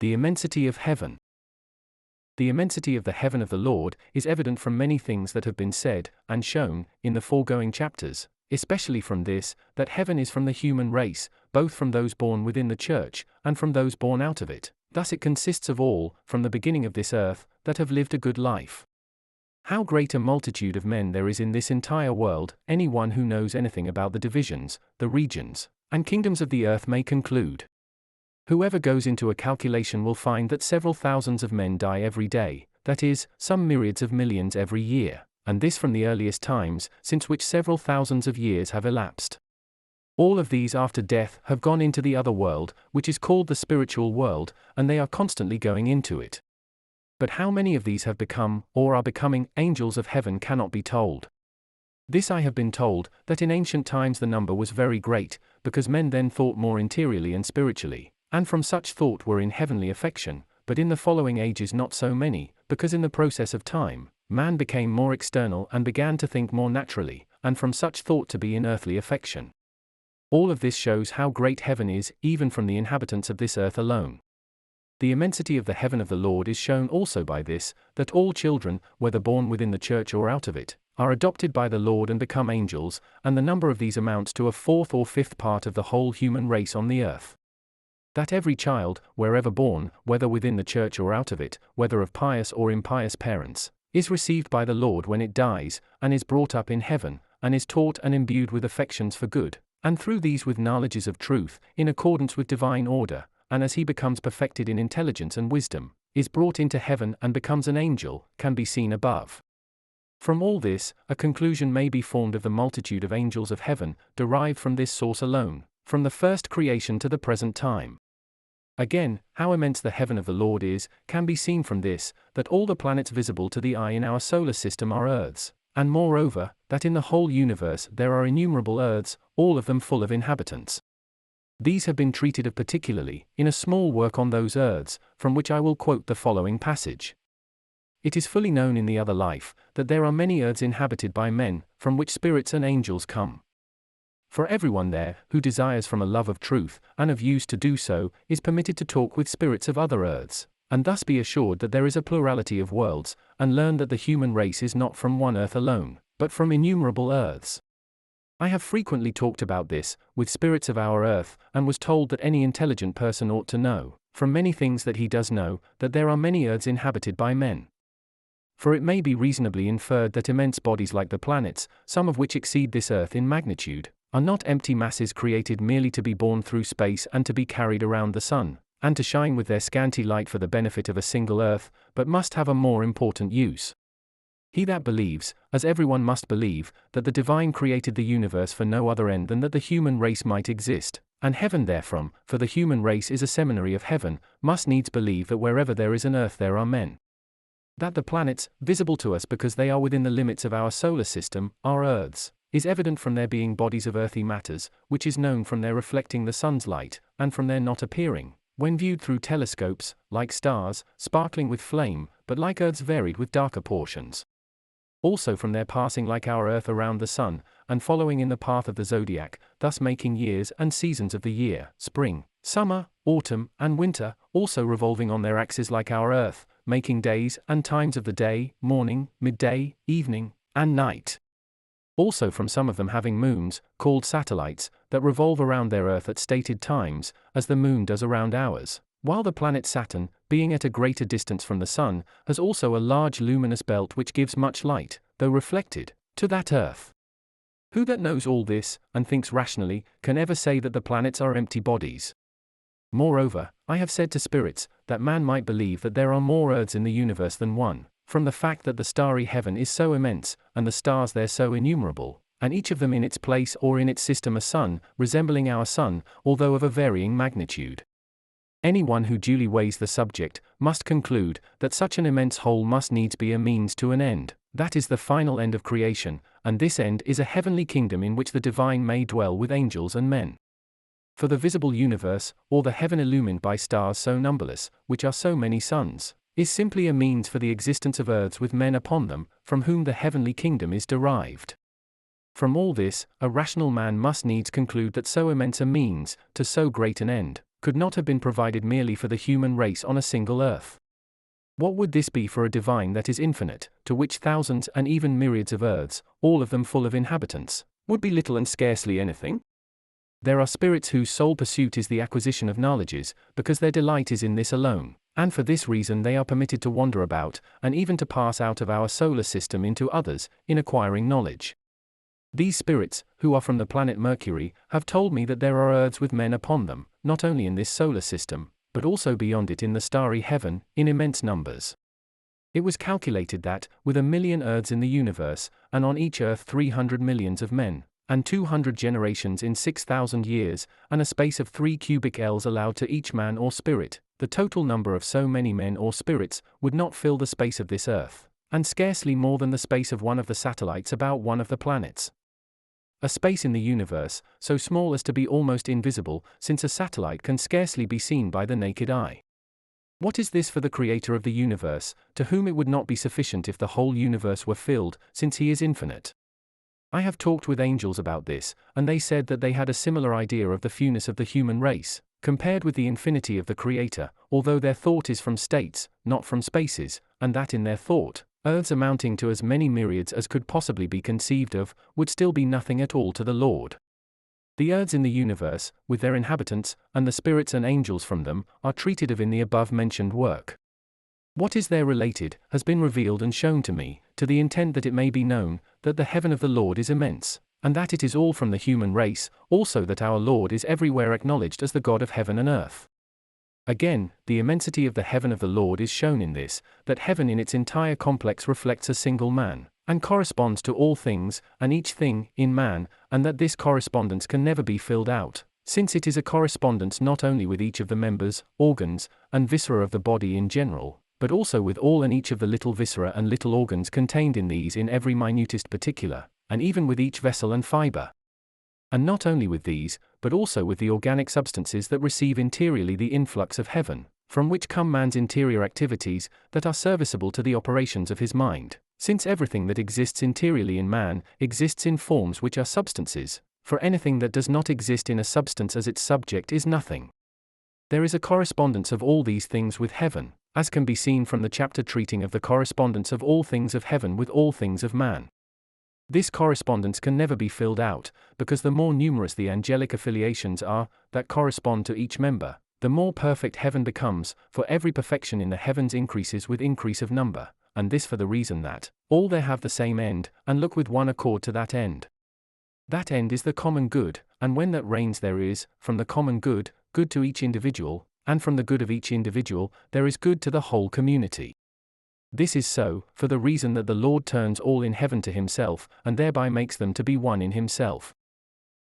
The immensity of heaven. The immensity of the heaven of the Lord is evident from many things that have been said and shown in the foregoing chapters, especially from this, that heaven is from the human race, both from those born within the church and from those born out of it. Thus it consists of all, from the beginning of this earth, that have lived a good life. How great a multitude of men there is in this entire world, any one who knows anything about the divisions, the regions, and kingdoms of the earth may conclude. Whoever goes into a calculation will find that several thousands of men die every day, that is, some myriads of millions every year, and this from the earliest times, since which several thousands of years have elapsed. All of these after death have gone into the other world, which is called the spiritual world, and they are constantly going into it. But how many of these have become, or are becoming, angels of heaven cannot be told. This I have been told, that in ancient times the number was very great, because men then thought more interiorly and spiritually, and from such thought were in heavenly affection, but in the following ages not so many, because in the process of time, man became more external and began to think more naturally, and from such thought to be in earthly affection. All of this shows how great heaven is, even from the inhabitants of this earth alone. The immensity of the heaven of the Lord is shown also by this, that all children, whether born within the church or out of it, are adopted by the Lord and become angels, and the number of these amounts to a fourth or fifth part of the whole human race on the earth. That every child, wherever born, whether within the church or out of it, whether of pious or impious parents, is received by the Lord when it dies, and is brought up in heaven, and is taught and imbued with affections for good, and through these with knowledges of truth, in accordance with divine order, and as he becomes perfected in intelligence and wisdom, is brought into heaven and becomes an angel, can be seen above. From all this, a conclusion may be formed of the multitude of angels of heaven, derived from this source alone, from the first creation to the present time. Again, how immense the heaven of the Lord is, can be seen from this, that all the planets visible to the eye in our solar system are earths, and moreover, that in the whole universe there are innumerable earths, all of them full of inhabitants. These have been treated of particularly, in a small work on those earths, from which I will quote the following passage. It is fully known in the other life, that there are many earths inhabited by men, from which spirits and angels come. For everyone there, who desires from a love of truth, and of use to do so, is permitted to talk with spirits of other earths, and thus be assured that there is a plurality of worlds, and learn that the human race is not from one earth alone, but from innumerable earths. I have frequently talked about this, with spirits of our earth, and was told that any intelligent person ought to know, from many things that he does know, that there are many earths inhabited by men. For it may be reasonably inferred that immense bodies like the planets, some of which exceed this earth in magnitude, are not empty masses created merely to be borne through space and to be carried around the sun, and to shine with their scanty light for the benefit of a single earth, but must have a more important use. He that believes, as everyone must believe, that the divine created the universe for no other end than that the human race might exist, and heaven therefrom, for the human race is a seminary of heaven, must needs believe that wherever there is an earth there are men. That the planets, visible to us because they are within the limits of our solar system, are earths, is evident from their being bodies of earthy matters, which is known from their reflecting the sun's light, and from their not appearing, when viewed through telescopes, like stars, sparkling with flame, but like earths varied with darker portions. Also from their passing like our earth around the sun, and following in the path of the zodiac, thus making years and seasons of the year, spring, summer, autumn, and winter, also revolving on their axes like our earth, making days and times of the day, morning, midday, evening, and night. Also from some of them having moons, called satellites, that revolve around their earth at stated times, as the moon does around ours, while the planet Saturn, being at a greater distance from the sun, has also a large luminous belt which gives much light, though reflected, to that earth. Who that knows all this, and thinks rationally, can ever say that the planets are empty bodies? Moreover, I have said to spirits, that man might believe that there are more earths in the universe than one, from the fact that the starry heaven is so immense, and the stars there so innumerable, and each of them in its place or in its system a sun, resembling our sun, although of a varying magnitude. Anyone who duly weighs the subject, must conclude, that such an immense whole must needs be a means to an end, that is the final end of creation, and this end is a heavenly kingdom in which the divine may dwell with angels and men. For the visible universe, or the heaven illumined by stars so numberless, which are so many suns, is simply a means for the existence of earths with men upon them, from whom the heavenly kingdom is derived. From all this, a rational man must needs conclude that so immense a means, to so great an end, could not have been provided merely for the human race on a single earth. What would this be for a divine that is infinite, to which thousands and even myriads of earths, all of them full of inhabitants, would be little and scarcely anything? There are spirits whose sole pursuit is the acquisition of knowledges, because their delight is in this alone, and for this reason they are permitted to wander about, and even to pass out of our solar system into others, in acquiring knowledge. These spirits, who are from the planet Mercury, have told me that there are earths with men upon them, not only in this solar system, but also beyond it in the starry heaven, in immense numbers. It was calculated that, with 1,000,000 earths in the universe, and on each earth 300 millions of men, and 200 generations in 6,000 years, and a space of 3 cubic ells allowed to each man or spirit, the total number of so many men or spirits would not fill the space of this earth, and scarcely more than the space of one of the satellites about one of the planets. A space in the universe, so small as to be almost invisible, since a satellite can scarcely be seen by the naked eye. What is this for the Creator of the universe, to whom it would not be sufficient if the whole universe were filled, since he is infinite? I have talked with angels about this, and they said that they had a similar idea of the fewness of the human race, compared with the infinity of the Creator, although their thought is from states, not from spaces, and that in their thought, earths amounting to as many myriads as could possibly be conceived of, would still be nothing at all to the Lord. The earths in the universe, with their inhabitants, and the spirits and angels from them, are treated of in the above-mentioned work. What is there related, has been revealed and shown to me, to the intent that it may be known, that the heaven of the Lord is immense, and that it is all from the human race, also that our Lord is everywhere acknowledged as the God of heaven and earth. Again, the immensity of the heaven of the Lord is shown in this, that heaven in its entire complex reflects a single man, and corresponds to all things, and each thing, in man, and that this correspondence can never be filled out, since it is a correspondence not only with each of the members, organs, and viscera of the body in general, but also with all and each of the little viscera and little organs contained in these in every minutest particular, and even with each vessel and fiber. And not only with these, but also with the organic substances that receive interiorly the influx of heaven, from which come man's interior activities, that are serviceable to the operations of his mind, since everything that exists interiorly in man, exists in forms which are substances, for anything that does not exist in a substance as its subject is nothing. There is a correspondence of all these things with heaven, as can be seen from the chapter treating of the correspondence of all things of heaven with all things of man. This correspondence can never be filled out, because the more numerous the angelic affiliations are, that correspond to each member, the more perfect heaven becomes, for every perfection in the heavens increases with increase of number, and this for the reason that, all there have the same end, and look with one accord to that end. That end is the common good, and when that reigns there is, from the common good, good to each individual, and from the good of each individual, there is good to the whole community. This is so, for the reason that the Lord turns all in heaven to himself, and thereby makes them to be one in himself.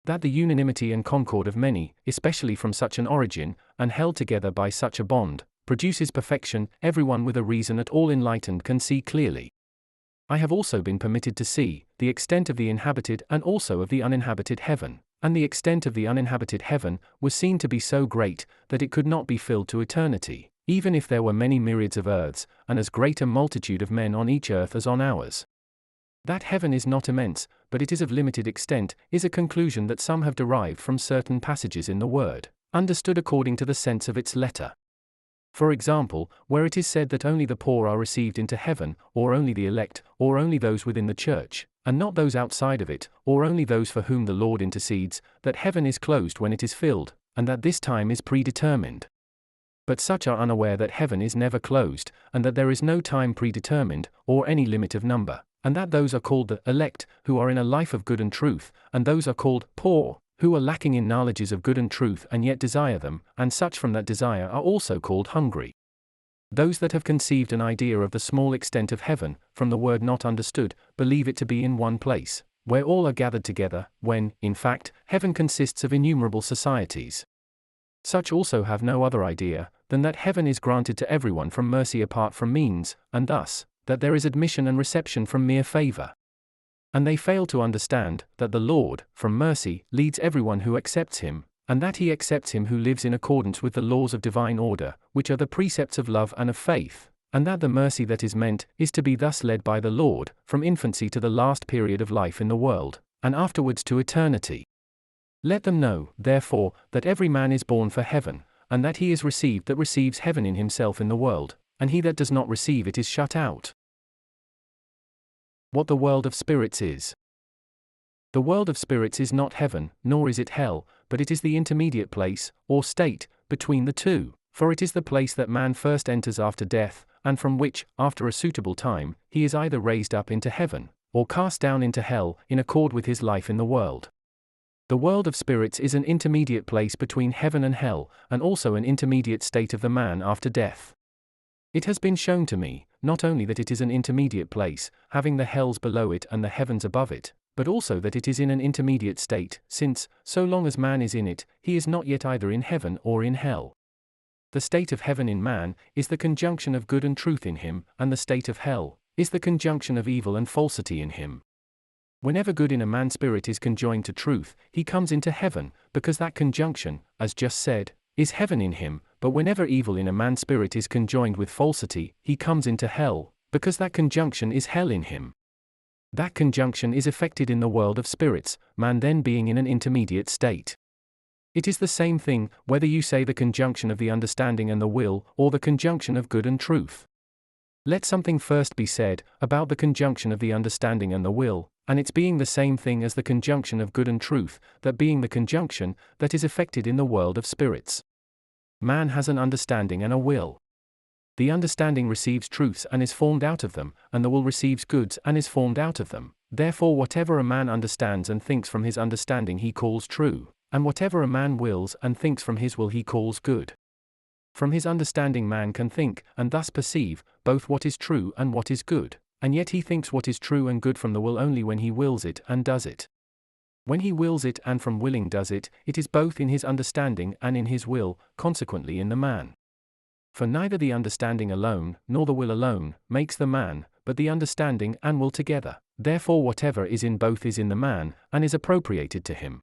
That the unanimity and concord of many, especially from such an origin, and held together by such a bond, produces perfection, everyone with a reason at all enlightened can see clearly. I have also been permitted to see the extent of the inhabited and also of the uninhabited heaven, and the extent of the uninhabited heaven was seen to be so great that it could not be filled to eternity, even if there were many myriads of earths, and as great a multitude of men on each earth as on ours. That heaven is not immense, but it is of limited extent, is a conclusion that some have derived from certain passages in the Word, understood according to the sense of its letter. For example, where it is said that only the poor are received into heaven, or only the elect, or only those within the church, and not those outside of it, or only those for whom the Lord intercedes, that heaven is closed when it is filled, and that this time is predetermined. But such are unaware that heaven is never closed, and that there is no time predetermined, or any limit of number, and that those are called the elect, who are in a life of good and truth, and those are called poor, who are lacking in knowledges of good and truth and yet desire them, and such from that desire are also called hungry. Those that have conceived an idea of the small extent of heaven, from the word not understood, believe it to be in one place, where all are gathered together, when, in fact, heaven consists of innumerable societies. Such also have no other idea, than that heaven is granted to everyone from mercy apart from means, and thus, that there is admission and reception from mere favor. And they fail to understand, that the Lord, from mercy, leads everyone who accepts him, and that he accepts him who lives in accordance with the laws of divine order, which are the precepts of love and of faith, and that the mercy that is meant, is to be thus led by the Lord, from infancy to the last period of life in the world, and afterwards to eternity. Let them know, therefore, that every man is born for heaven, and that he is received that receives heaven in himself in the world, and he that does not receive it is shut out. What the world of spirits is. The world of spirits is not heaven, nor is it hell, but it is the intermediate place, or state, between the two, for it is the place that man first enters after death, and from which, after a suitable time, he is either raised up into heaven, or cast down into hell, in accord with his life in the world. The world of spirits is an intermediate place between heaven and hell, and also an intermediate state of the man after death. It has been shown to me, not only that it is an intermediate place, having the hells below it and the heavens above it, but also that it is in an intermediate state, since, so long as man is in it, he is not yet either in heaven or in hell. The state of heaven in man is the conjunction of good and truth in him, and the state of hell is the conjunction of evil and falsity in him. Whenever good in a man's spirit is conjoined to truth, he comes into heaven, because that conjunction, as just said, is heaven in him, but whenever evil in a man's spirit is conjoined with falsity, he comes into hell, because that conjunction is hell in him. That conjunction is effected in the world of spirits, man then being in an intermediate state. It is the same thing, whether you say the conjunction of the understanding and the will, or the conjunction of good and truth. Let something first be said, about the conjunction of the understanding and the will, and its being the same thing as the conjunction of good and truth, that being the conjunction, that is effected in the world of spirits. Man has an understanding and a will. The understanding receives truths and is formed out of them, and the will receives goods and is formed out of them. Therefore whatever a man understands and thinks from his understanding he calls true, and whatever a man wills and thinks from his will he calls good. From his understanding man can think, and thus perceive, both what is true and what is good, and yet he thinks what is true and good from the will only when he wills it and does it. When he wills it and from willing does it, it is both in his understanding and in his will, consequently in the man. For neither the understanding alone, nor the will alone, makes the man, but the understanding and will together. Therefore whatever is in both is in the man, and is appropriated to him.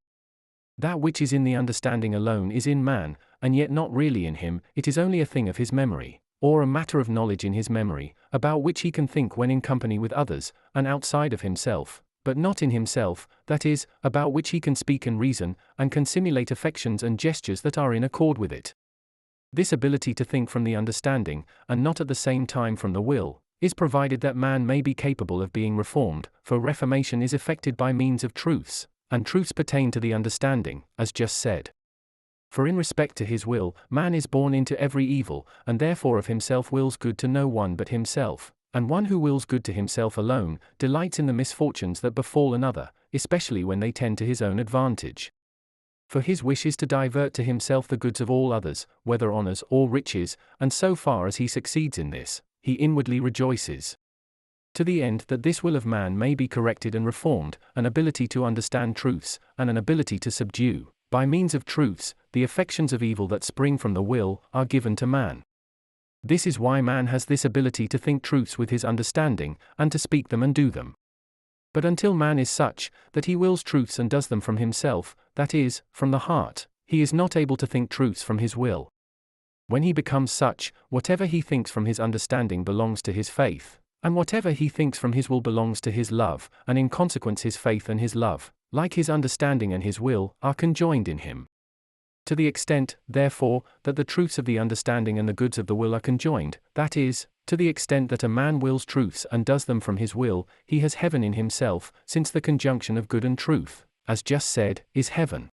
That which is in the understanding alone is in man, and yet not really in him, it is only a thing of his memory, or a matter of knowledge in his memory, about which he can think when in company with others, and outside of himself, but not in himself, that is, about which he can speak and reason, and can simulate affections and gestures that are in accord with it. This ability to think from the understanding, and not at the same time from the will, is provided that man may be capable of being reformed, for reformation is effected by means of truths, and truths pertain to the understanding, as just said. For in respect to his will, man is born into every evil, and therefore of himself wills good to no one but himself, and one who wills good to himself alone, delights in the misfortunes that befall another, especially when they tend to his own advantage. For his wish is to divert to himself the goods of all others, whether honors or riches, and so far as he succeeds in this, he inwardly rejoices. To the end that this will of man may be corrected and reformed, an ability to understand truths, and an ability to subdue, by means of truths, the affections of evil that spring from the will, are given to man. This is why man has this ability to think truths with his understanding, and to speak them and do them. But until man is such, that he wills truths and does them from himself, that is, from the heart, he is not able to think truths from his will. When he becomes such, whatever he thinks from his understanding belongs to his faith, and whatever he thinks from his will belongs to his love, and in consequence his faith and his love, like his understanding and his will, are conjoined in him. To the extent, therefore, that the truths of the understanding and the goods of the will are conjoined, that is, to the extent that a man wills truths and does them from his will, he has heaven in himself, since the conjunction of good and truth, as just said, is heaven.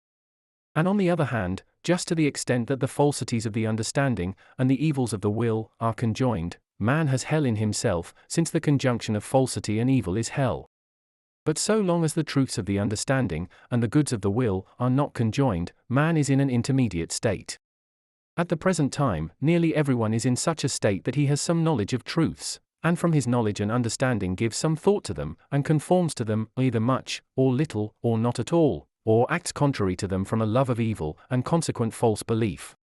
And on the other hand, just to the extent that the falsities of the understanding, and the evils of the will, are conjoined, man has hell in himself, since the conjunction of falsity and evil is hell. But so long as the truths of the understanding, and the goods of the will, are not conjoined, man is in an intermediate state. At the present time, nearly everyone is in such a state that he has some knowledge of truths, and from his knowledge and understanding gives some thought to them, and conforms to them, either much, or little, or not at all, or acts contrary to them from a love of evil, and consequent false belief.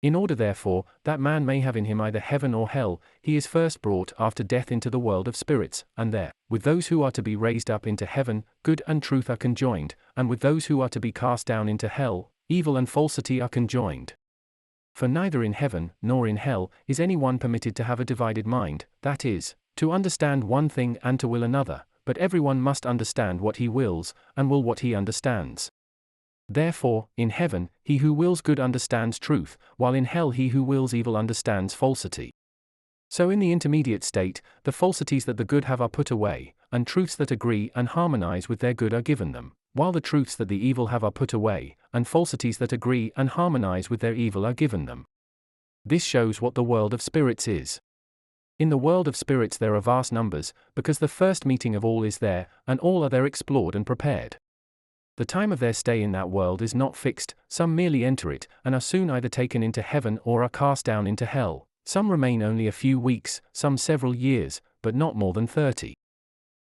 In order therefore, that man may have in him either heaven or hell, he is first brought after death into the world of spirits, and there, with those who are to be raised up into heaven, good and truth are conjoined, and with those who are to be cast down into hell, evil and falsity are conjoined. For neither in heaven, nor in hell, is any one permitted to have a divided mind, that is, to understand one thing and to will another, but everyone must understand what he wills, and will what he understands. Therefore, in heaven, he who wills good understands truth, while in hell he who wills evil understands falsity. So in the intermediate state, the falsities that the good have are put away, and truths that agree and harmonize with their good are given them, while the truths that the evil have are put away, and falsities that agree and harmonize with their evil are given them. This shows what the world of spirits is. In the world of spirits there are vast numbers, because the first meeting of all is there, and all are there explored and prepared. The time of their stay in that world is not fixed, some merely enter it, and are soon either taken into heaven or are cast down into hell. Some remain only a few weeks, some several years, but not more than 30.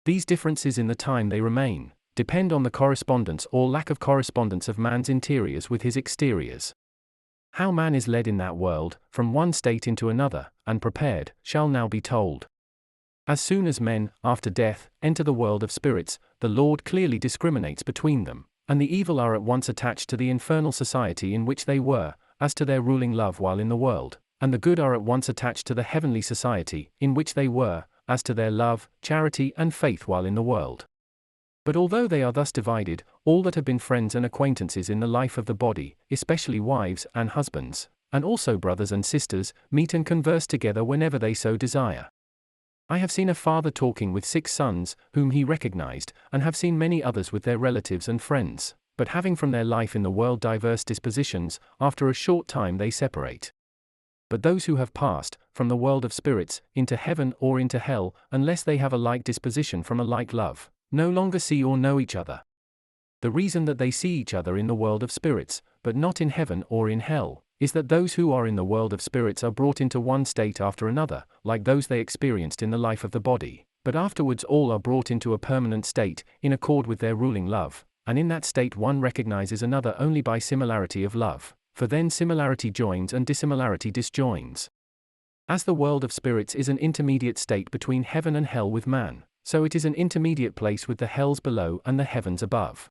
These differences in the time they remain depend on the correspondence or lack of correspondence of man's interiors with his exteriors. How man is led in that world, from one state into another, and prepared, shall now be told. As soon as men, after death, enter the world of spirits, the Lord clearly discriminates between them, and the evil are at once attached to the infernal society in which they were, as to their ruling love while in the world, and the good are at once attached to the heavenly society, in which they were, as to their love, charity and faith while in the world. But although they are thus divided, all that have been friends and acquaintances in the life of the body, especially wives and husbands, and also brothers and sisters, meet and converse together whenever they so desire. I have seen a father talking with 6 sons, whom he recognized, and have seen many others with their relatives and friends, but having from their life in the world diverse dispositions, after a short time they separate. But those who have passed, from the world of spirits, into heaven or into hell, unless they have a like disposition from a like love, no longer see or know each other. The reason that they see each other in the world of spirits, but not in heaven or in hell, is that those who are in the world of spirits are brought into one state after another, like those they experienced in the life of the body, but afterwards all are brought into a permanent state, in accord with their ruling love, and in that state one recognizes another only by similarity of love. For then similarity joins and dissimilarity disjoins. As the world of spirits is an intermediate state between heaven and hell with man, so it is an intermediate place with the hells below and the heavens above.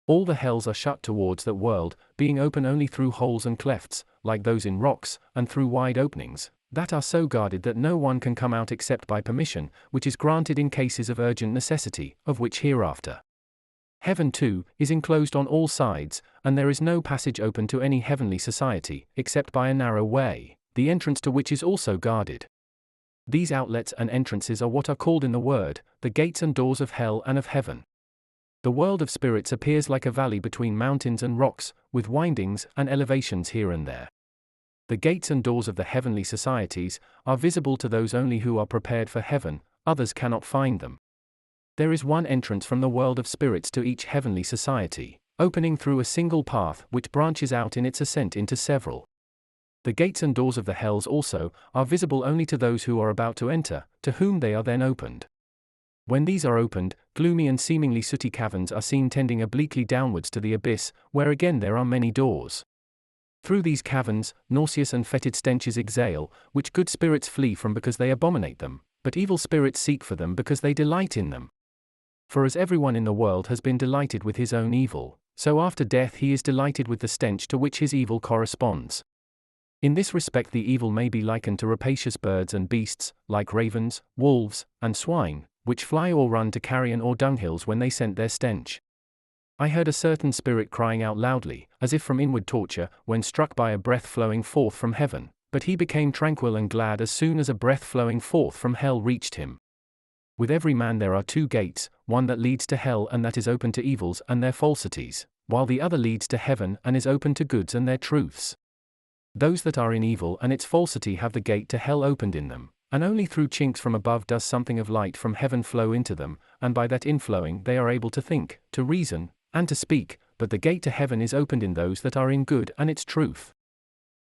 All the hells are shut towards that world, being open only through holes and clefts, like those in rocks, and through wide openings, that are so guarded that no one can come out except by permission, which is granted in cases of urgent necessity, of which hereafter. Heaven, too, is enclosed on all sides, and there is no passage open to any heavenly society, except by a narrow way, the entrance to which is also guarded. These outlets and entrances are what are called in the Word, the gates and doors of hell and of heaven. The world of spirits appears like a valley between mountains and rocks, with windings and elevations here and there. The gates and doors of the heavenly societies are visible to those only who are prepared for heaven, others cannot find them. There is one entrance from the world of spirits to each heavenly society, opening through a single path which branches out in its ascent into several. The gates and doors of the hells also are visible only to those who are about to enter, to whom they are then opened. When these are opened, gloomy and seemingly sooty caverns are seen tending obliquely downwards to the abyss, where again there are many doors. Through these caverns, nauseous and fetid stenches exhale, which good spirits flee from because they abominate them, but evil spirits seek for them because they delight in them. For as everyone in the world has been delighted with his own evil, so after death he is delighted with the stench to which his evil corresponds. In this respect the evil may be likened to rapacious birds and beasts, like ravens, wolves, and swine, which fly or run to carrion or dunghills when they scent their stench. I heard a certain spirit crying out loudly, as if from inward torture, when struck by a breath flowing forth from heaven, but he became tranquil and glad as soon as a breath flowing forth from hell reached him. With every man there are 2 gates, one that leads to hell and that is open to evils and their falsities, while the other leads to heaven and is open to goods and their truths. Those that are in evil and its falsity have the gate to hell opened in them, and only through chinks from above does something of light from heaven flow into them, and by that inflowing they are able to think, to reason, and to speak, but the gate to heaven is opened in those that are in good and its truth.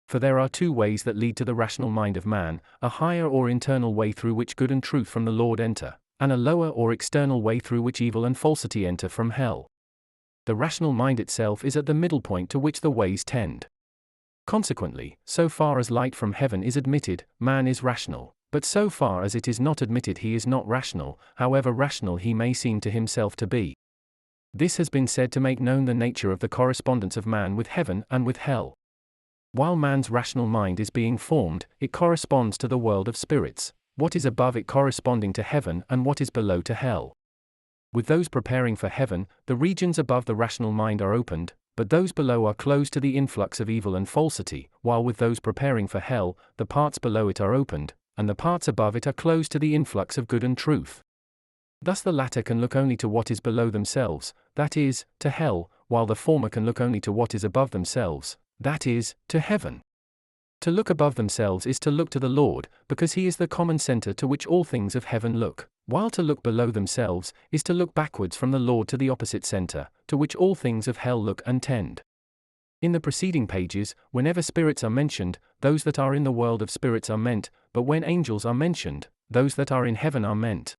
For there are 2 ways that lead to the rational mind of man, a higher or internal way through which good and truth from the Lord enter, and a lower or external way through which evil and falsity enter from hell. The rational mind itself is at the middle point to which the ways tend. Consequently, so far as light from heaven is admitted, man is rational, but so far as it is not admitted he is not rational, however rational he may seem to himself to be. This has been said to make known the nature of the correspondence of man with heaven and with hell. While man's rational mind is being formed, it corresponds to the world of spirits, what is above it corresponding to heaven and what is below to hell. With those preparing for heaven, the regions above the rational mind are opened, but those below are closed to the influx of evil and falsity, while with those preparing for hell, the parts below it are opened, and the parts above it are closed to the influx of good and truth. Thus the latter can look only to what is below themselves, that is, to hell, while the former can look only to what is above themselves, that is, to heaven. To look above themselves is to look to the Lord, because he is the common center to which all things of heaven look, while to look below themselves is to look backwards from the Lord to the opposite center, to which all things of hell look and tend. In the preceding pages, whenever spirits are mentioned, those that are in the world of spirits are meant, but when angels are mentioned, those that are in heaven are meant.